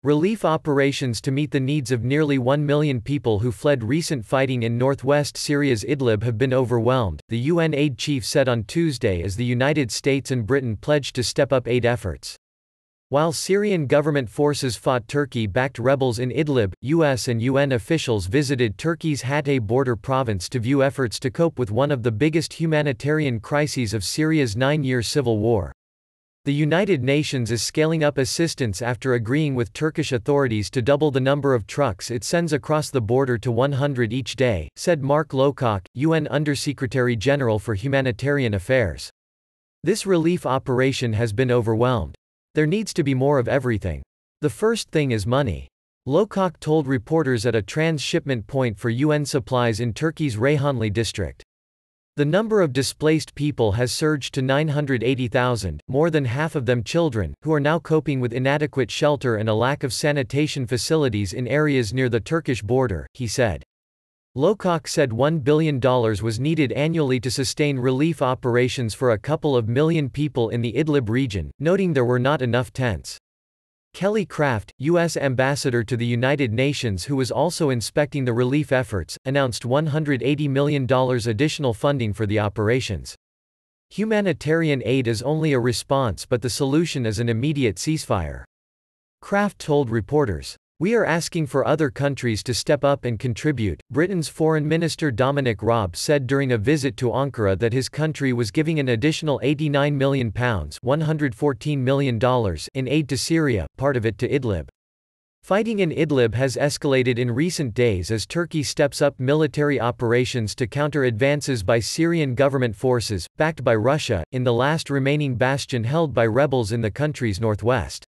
Relief operations to meet the needs of nearly 1 million people who fled recent fighting in northwest Syria's Idlib have been overwhelmed, the UN aid chief said on Tuesday as the United States and Britain pledged to step up aid efforts. While Syrian government forces fought Turkey-backed rebels in Idlib, US and UN officials visited Turkey's Hatay border province to view efforts to cope with one of the biggest humanitarian crises of Syria's 9-year civil war. The United Nations is scaling up assistance after agreeing with Turkish authorities to double the number of trucks it sends across the border to 100 each day, said Mark Lowcock, UN Undersecretary General for Humanitarian Affairs. This relief operation has been overwhelmed. There needs to be more of everything. The first thing is money. Lowcock told reporters at a transshipment point for UN supplies in Turkey's Reyhanli district. The number of displaced people has surged to 980,000, more than half of them children, who are now coping with inadequate shelter and a lack of sanitation facilities in areas near the Turkish border, he said. Lowcock said $1 billion was needed annually to sustain relief operations for a couple of million people in the Idlib region, noting there were not enough tents. Kelly Craft, U.S. ambassador to the United Nations who was also inspecting the relief efforts, announced $180 million additional funding for the operations. Humanitarian aid is only a response, but the solution is an immediate ceasefire. Craft told reporters. We are asking for other countries to step up and contribute. Britain's Foreign Minister Dominic Raab said during a visit to Ankara that his country was giving an additional £89 million ($114 million) in aid to Syria, part of it to Idlib. Fighting in Idlib has escalated in recent days as Turkey steps up military operations to counter advances by Syrian government forces, backed by Russia, in the last remaining bastion held by rebels in the country's northwest.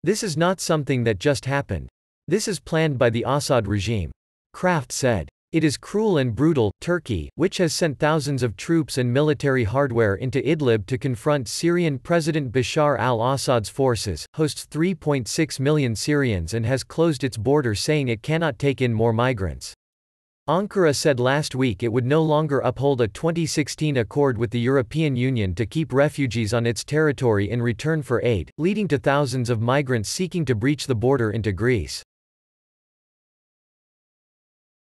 This is not something that just happened. This is planned by the Assad regime. Kraft said. It is cruel and brutal. Turkey, which has sent thousands of troops and military hardware into Idlib to confront Syrian President Bashar al-Assad's forces, hosts 3.6 million Syrians and has closed its border, saying it cannot take in more migrants. Ankara said last week it would no longer uphold a 2016 accord with the European Union to keep refugees on its territory in return for aid, leading to thousands of migrants seeking to breach the border into Greece.